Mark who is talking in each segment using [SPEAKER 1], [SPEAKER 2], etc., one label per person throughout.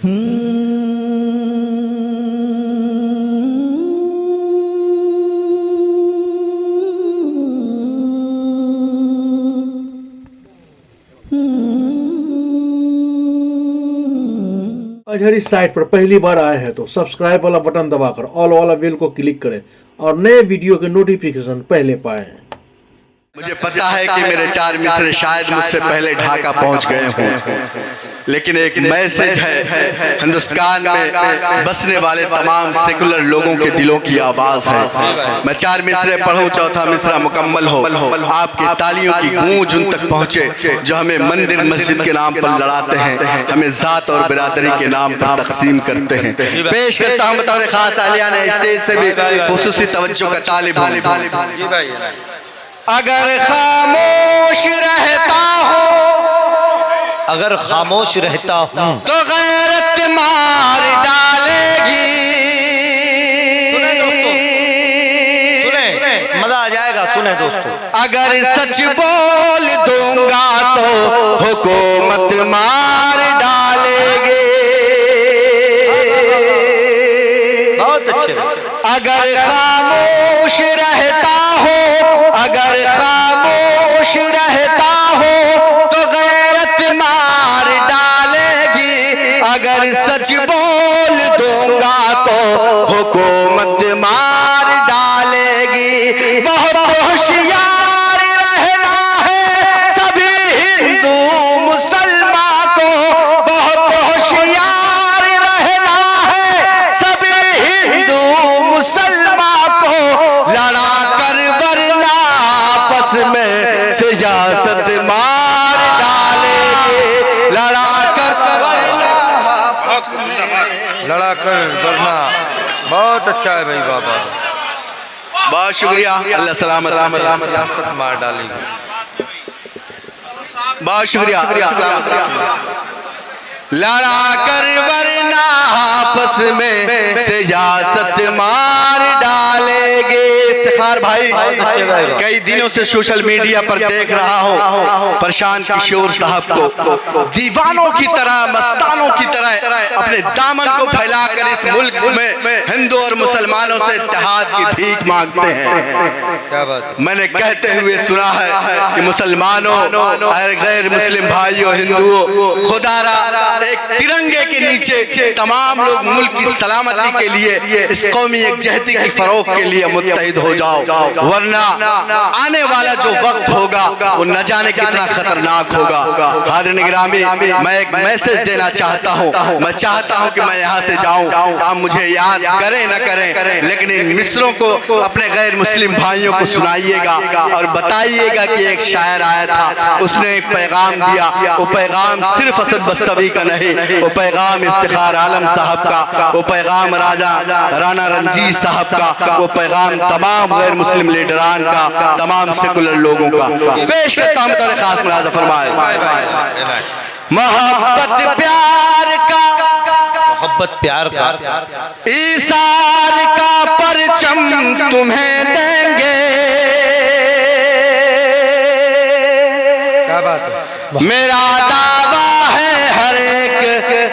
[SPEAKER 1] अजहर इस साइट पर पहली बार आए हैं तो सब्सक्राइब वाला बटन दबाकर ऑल वाला बेल को क्लिक करें और नए वीडियो के नोटिफिकेशन पहले पाएं।
[SPEAKER 2] मुझे पता है कि मेरे 4 मित्र शायद मुझसे पहले ढाका पहुंच गए हों, लेकिन एक मैसेज है हिंदुस्तान में बसने वाले तमाम सेकुलर लोगों के दिलों की आवाज है। मैं 4 मिसरे पढ़ूं, चौथा मिसरा मुकम्मल हो, आपकी तालियों की गूंज उन तक पहुंचे जो हमें मंदिर मस्जिद के नाम पर लड़ाते हैं, हमें जात और बिरादरी के नाम पर तकसीम करते हैं। पेश करता हूं बतौर खास आलियान स्टेज से भी खुसूसी तवज्जो का तालिब हूं। अगर खामोश रहता हो,
[SPEAKER 3] अगर खामोश रहता हूँ
[SPEAKER 2] तो गैरत मार डालेगी।
[SPEAKER 3] सुने दोस्तों, सुने, मजा आ जाएगा। सुने दोस्तों,
[SPEAKER 2] अगर सच बोल दूंगा तो हुकूमत मार डालेगी।
[SPEAKER 3] बहुत अच्छे।
[SPEAKER 2] अगर खामोश रहता हो, अगर खामोश रहता हो तो गैरत मार डालेगी। अगर सच बोल दूंगा तो हुकूमत मार डालेगी। बहुत होशियार रहना है सभी हिंदू मुसलमान को, बहुत होशियार रहना है सभी हिंदू मुसलमान को। लड़ा कर वरना आपस में सियासत मार डालेंगे। लड़ा कर वरना। बहुत अच्छा है भाई बाबा, बहुत शुक्रिया। अल्लाह सलामत।
[SPEAKER 3] सियासत मार डालेंगे।
[SPEAKER 2] बहुत शुक्रिया। लड़ा कर वरना आपस में सियासत मार डालेंगे। इफ्तिखार भाई, कई दिनों से सोशल मीडिया पर देख रहा हूँ प्रशांत किशोर साहब को दीवानों की तरह, मस्तानों की तरह अपने दामन को फैलाकर इस मुल्क में हिंदू और मुसलमानों से इत्तेहाद की भीख मांगते हैं।
[SPEAKER 3] क्या बात?
[SPEAKER 2] मैंने कहते हुए सुना है कि मुसलमानों और गैर मुस्लिम भाइयों, हिंदुओं, खुदारा एक तिरंगे के नीचे तमाम लोग मुल्क की सलामती के लिए, इस कौमी एकजहती की फरोग के लिए मुत्तहिद हो जाओ, वरना आने वाला जो वक्त होगा वो न जाने कितना खतरनाक होगा। हाज़िरीन गिरामी, मैं एक मैसेज देना चाहता हूँ। मैं चाहता हूँ कि मैं यहाँ से जाऊँ, आप मुझे याद करें न करें, लेकिन इन मिसरों को अपने गैर मुस्लिम भाइयों को सुनाइएगा और बताइएगा कि एक शायर आया था, उसने एक पैगाम दिया। वो पैगाम सिर्फ असद बस्तवी का नहीं, वो पैगाम इफ्तिखार आलम साहब का, वो पैगाम राना रंजीत साहब का, वो पैगाम तमाम गैर मुस्लिम लीडरान का, तमाम सेकुलर लोगों का। पेश करता हूं तौर खास मुलाज़ा फरमाए। मोहब्बत प्यार का,
[SPEAKER 3] मोहब्बत प्यार का
[SPEAKER 2] ईसार का परचम तुम्हें देंगे।
[SPEAKER 3] क्या बात है?
[SPEAKER 2] मेरा दावा है हर एक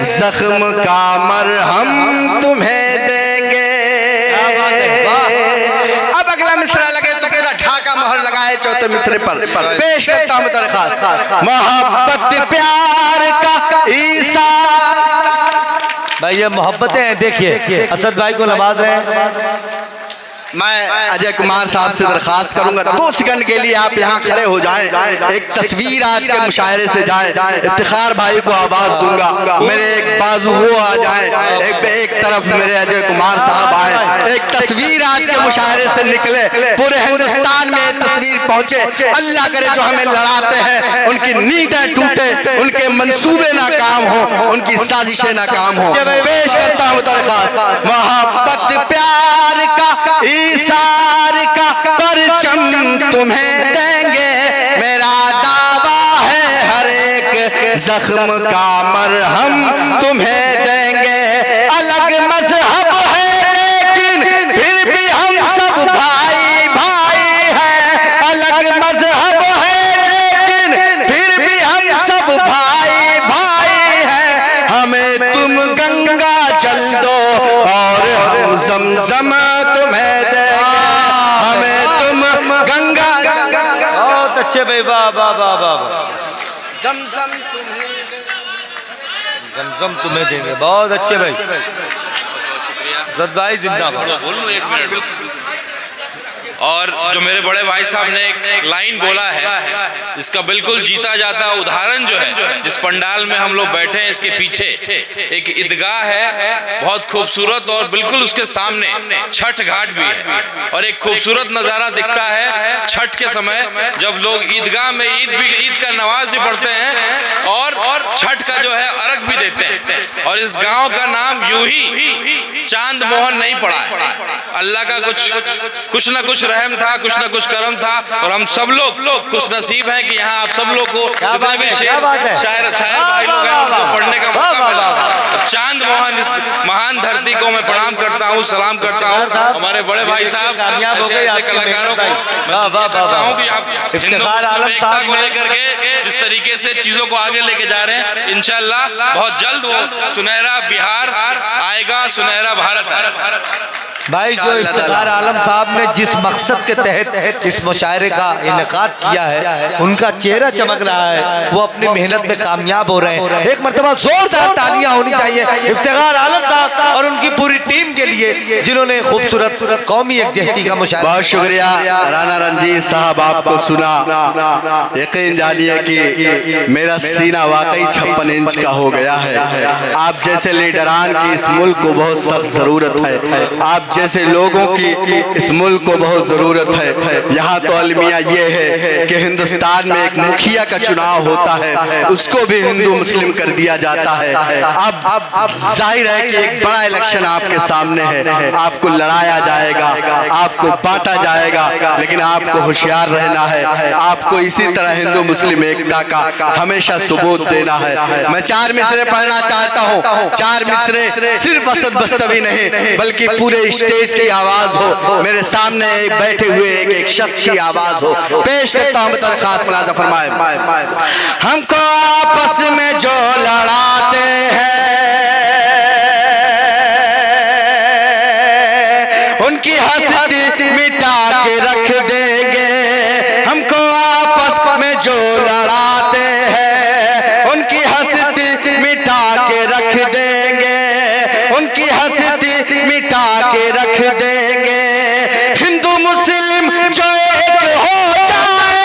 [SPEAKER 2] जख्म का मरहम तुम्हें देंगे। अब अगला मिसरा लगे तो पूरा ढाका मोहर लगाए चौथे मिसरे पर। पेश करता हूं दरखास्त। मोहब्बत प्यार का ईसा।
[SPEAKER 3] भाई ये मोहब्बतें हैं। देखिए असद भाई को नवाज रहे हैं।
[SPEAKER 2] मैं अजय कुमार साहब से दरखास्त करूंगा 2 सेकंड के लिए आप यहाँ खड़े हो जाएं, एक तस्वीर आज के मुशायरे से जाए। इफ्तिखार भाई को आवाज दूंगा, मेरे एक बाजू वो आ जाए, एक तरफ मेरे अजय कुमार साहब आए, एक तस्वीर आज के मुशायरे से निकले, पूरे हिंदुस्तान में तस्वीर पहुंचे। अल्लाह करे जो हमें लड़ाते हैं उनकी नींदें टूटे, उनके मंसूबे नाकाम हो, उनकी साजिशें नाकाम हो। पेश करता हूँ दरखास्त। मोहब्बत प्यार का ईसार का परचम तुम्हें देंगे। मेरा दावा है हर एक जख्म का मरहम तुम्हें देंगे। अलग मजहब है लेकिन फिर भी हम सब भाई भाई हैं। अलग मजहब है लेकिन फिर भी हम सब भाई भाई हैं। हमें तुम गंगा जल दो और हम ज़मज़म तुम्हें देंगे, हमें तुम गंगा।
[SPEAKER 3] बहुत अच्छे भाई, वाह वाह वाह वाह।
[SPEAKER 2] ज़मज़म
[SPEAKER 3] तुम्हें देंगे, बहुत अच्छे भाई। भाई जिंदाबाद।
[SPEAKER 4] बोलूं एक मिनट बस। और जो मेरे बड़े भाई साहब ने एक लाइन बोला है, इसका बिल्कुल जीता जाता उदाहरण जो है, जिस पंडाल में हम लोग बैठे हैं इसके पीछे एक ईदगाह है बहुत खूबसूरत, और बिल्कुल उसके सामने छठ घाट भी है। और एक खूबसूरत नज़ारा दिखता है छठ के समय, जब लोग ईदगाह में ईद का नमाज भी पढ़ते हैं और छठ का जो है अर्घ भी देते हैं। और इस गांव का नाम यूं ही चांद मोहन नहीं पड़ा है, अल्लाह का कुछ ना कुछ रहम था, कुछ ना कुछ करम था, और हम सब लोग खुश नसीब हैं कि यहाँ आप सब लोग को जितने भी शायर भाई लोग हैं उनको पढ़ने का मौका मिला। चांद मोहन इस महान धरती को मैं प्रणाम करता हूँ, सलाम करता हूँ। हमारे बड़े भाई साहब ऐसे कलाकारों को
[SPEAKER 3] इफ्तिखार आलम साहब
[SPEAKER 4] को लेकर के जिस तरीके से चीजों को आगे लेके जा रहे हैं, इंशाल्लाह बहुत जल्द वो सुनहरा बिहार आएगा, सुनहरा भारत आएगा।
[SPEAKER 3] भाई जो इफ्तिखार आलम साहब ने जिस मकसद के तहत इस मुशायरे का इनेकाद किया है, उनका चेहरा चमक रहा है, वो अपनी मेहनत में कामयाब हो रहे हैं। एक मरतबा जोरदार तालियां होनी चाहिए इफ्तिखार आलम साहब और उनकी पूरी टीम के लिए, जिन्होंने खूबसूरत कौमी यकजहती का मुशायरा।
[SPEAKER 2] बहुत शुक्रिया राना रंजीत साहब, आपको सुना यकीन जानिए कि मेरा सीना वाकई 56 इंच का हो गया है। आप जैसे लीडरान की इस मुल्क को बहुत सख्त जरूरत है, आप जैसे लोगों की इस मुल्क को बहुत जरूरत है। यहाँ तो अलमिया ये है कि हिंदुस्तान में एक मुखिया का चुनाव होता है, उसको भी हिंदू मुस्लिम कर दिया जाता है। अब जाहिर है कि एक बड़ा इलेक्शन आपके सामने है, आपको लड़ाया जाएगा, आपको बांटा जाएगा, लेकिन आपको होशियार रहना है। आपको इसी तरह हिंदू मुस्लिम एकता का हमेशा सबूत देना है। मैं 4 मिसरे पढ़ना चाहता हूँ। 4 मिसरे सिर्फ असद बस्तवी नहीं बल्कि पूरे स्टेज की आवाज हो, मेरे सामने बैठे हुए एक शख्स की आवाज हो। पेश करता हूँ दरखास्त, मुलाजा फरमाए। हमको आपस में जो लड़ाते हैं उनकी हस्ती मिटा के रख देंगे। हमको आपस में जो लड़ाते हैं उनकी हस्ती मिटा के रख देंगे, उनकी हस्ती मिटा के रख देंगे। हिंदू मुस्लिम जो एक हो जाए,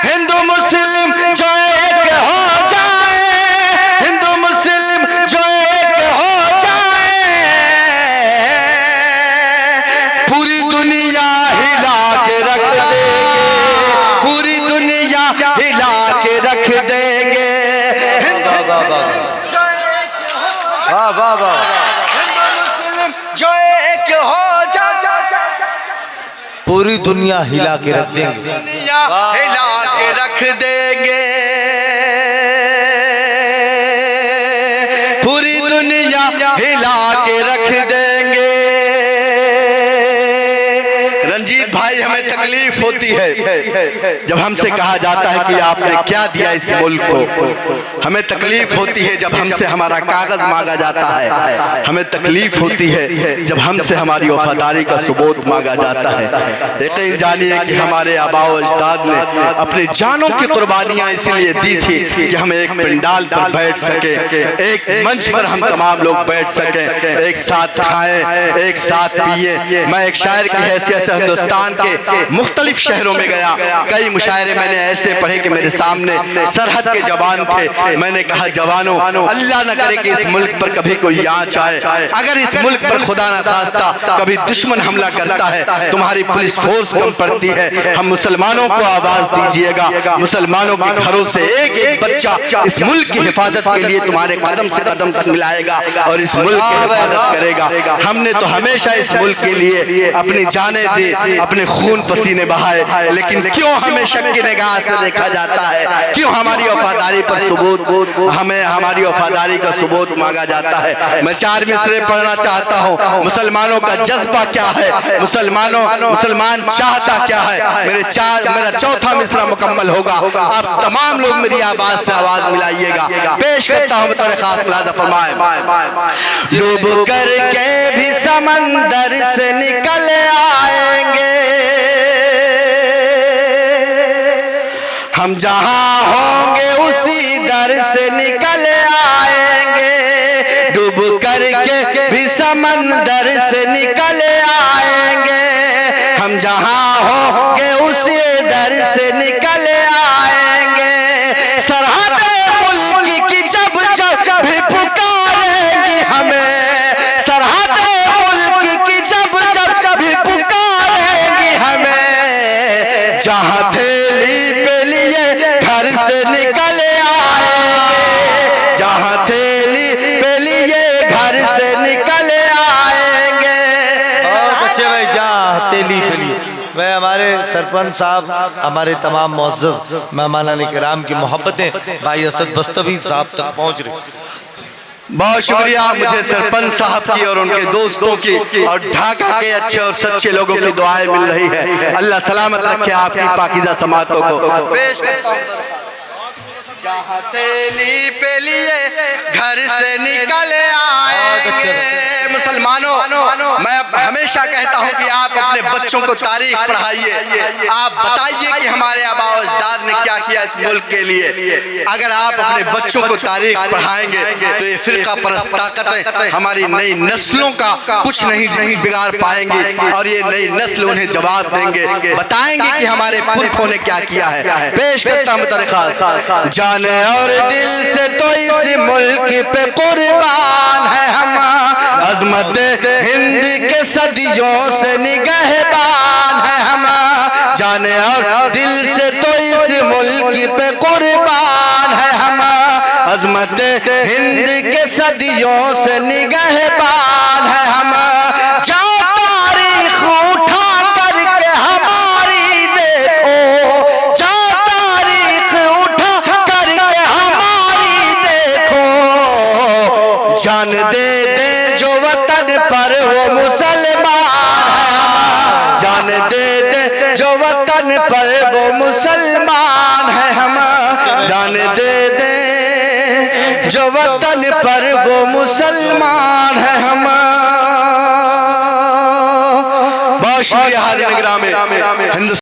[SPEAKER 2] हिंदू मुस्लिम जो एक हो जाए, हिंदू मुस्लिम जो एक हो जाए, पूरी दुनिया हिला के रख देंगे, पूरी दुनिया हिला के रख देंगे।
[SPEAKER 3] वाह वाह वाह।
[SPEAKER 2] जो एक हो जा,
[SPEAKER 3] पूरी दुनिया हिला के रख देंगे,
[SPEAKER 2] दुनिया हिला के रख देंगे, पूरी दुनिया हिला के रख देंगे। रंजीत भाई, हमें तकलीफ होती है जब हमसे कहा जाता है कि आपने क्या दिया इस मुल्क को। हमें तकलीफ होती है जब हमसे हमारा कागज मांगा जाता है। हमें तकलीफ होती है जब हमसे हमारी वफादारी का सबूत मांगा जाता है। यकीन जानिए कि हमारे आबाओ अजदाद ने अपनी जानों की कुर्बानियां इसीलिए दी थी कि हम एक पंडाल पर बैठ सके, एक मंच पर हम तमाम लोग बैठ सके, एक साथ खाएं, एक साथ पिए। मैं एक शायर की हैसियत से हिंदुस्तान के मुख्तलिफ शहरों में गया। कई मुशायरे मैंने ऐसे पढ़े कि मेरे सामने सरहद के जवान थे। मैंने कहा, जवानों, अल्लाह न करे कि इस मुल्क पर कभी कोई आंच आए, अगर इस मुल्क पर खुदा न खास्ता कभी दुश्मन हमला करता है, तुम्हारी पुलिस फोर्स कम पड़ती है, हम मुसलमानों को आवाज दीजिएगा। मुसलमानों के घरों से एक एक बच्चा इस मुल्क की हिफाजत के लिए तुम्हारे कदम से कदम तक मिलाएगा और इस मुल्क की हिफाजत करेगा। हमने तो हमेशा इस मुल्क के लिए अपनी जानें दी, अपने खून पसीने बहाए, लेकिन क्यों हमें शक की निगाह से देखा जाता है? क्यों हमारी वफादारी पर सबूत, हमें हमारी वफादारी का सबूत मांगा जाता है? मैं 4 मिसरे पढ़ना चाहता हूँ। मुसलमानों का जज्बा क्या है, मुसलमान चाहता क्या है? मेरा चौथा मिसरा मुकम्मल होगा, आप तमाम लोग मेरी आवाज से आवाज मिलाइएगा। पेश करता हूँ बतौर खास मुलाज़ा फरमाए। डूब करके भी समंदर से निकल आएंगे, हम जहां होंगे उसी दर से निकल आएंगे। डूब करके भी समंदर से निकल आएंगे, हम जहां होंगे उसी दर से निकल आएंगे। सरहद मुल्क की जब जब भी पुकारेंगी हमें, सरहद मुल्क की जब जब भी पुकारेंगी हमें, जहां थैली पे लिए घर से निकल आएंगे, जहां थैली पे लिए घर से निकल आएंगे।
[SPEAKER 3] बच्चे भाई जहाँ तेली पे लिए मैं हमारे सरपंच साहब, हमारे तमाम मुअज़्ज़ज़ मेहमानान किराम की मोहब्बतें भाई असद बस्तवी साहब तक पहुँच रही।
[SPEAKER 2] बहुत शुक्रिया मुझे सरपंच साहब की और उनके दोस्तों की और ढाका के अच्छे और सच्चे लोगों की दुआएं मिल रही है। अल्लाह सलामत रखे आपकी पाकीज़ा समातों को। जहाँ तेली पे लिए घर से निकल आएंगे। मुसलमानों, मैं हमेशा कहता हूँ कि आप अपने बच्चों को तारीख पढ़ाइए, आप बताइए कि हमारे आबा और अजदाद ने क्या किया इस मुल्क के लिए। अगर आप अपने बच्चों को तारीख पढ़ाएंगे तो ये फिरका परस्त ताकतें हमारी नई नस्लों का कुछ नहीं बिगाड़ पाएंगी और ये नई नस्ल उन्हें जवाब देंगे, बताएंगे कि हमारे पुरखों ने क्या किया है। पेश करता हूँ बतौर खास, जाने और दिल से तो इस मुल्क पे कुर्बान है हम, अजमत हिंद के सदियों से निगहबान है हम, जाने और दिल से तो इस मुल्क पे कुर्बान है हम, अजमत हिंद के सदियों से निगहबान है हम। जो तारीख उठा करके हमारी देखो, जो तारीख उठा करके हमारी देखो, जान दे दे जो वतन पर वो मुसलमान है, जान दे दे जो वतन पर वो मुसलमान है हम, जान दे दे जो वतन पर वो मुसलमान है हम। बहुत शुक्रिया हाज़िर निगरान में हिंदुस्तान।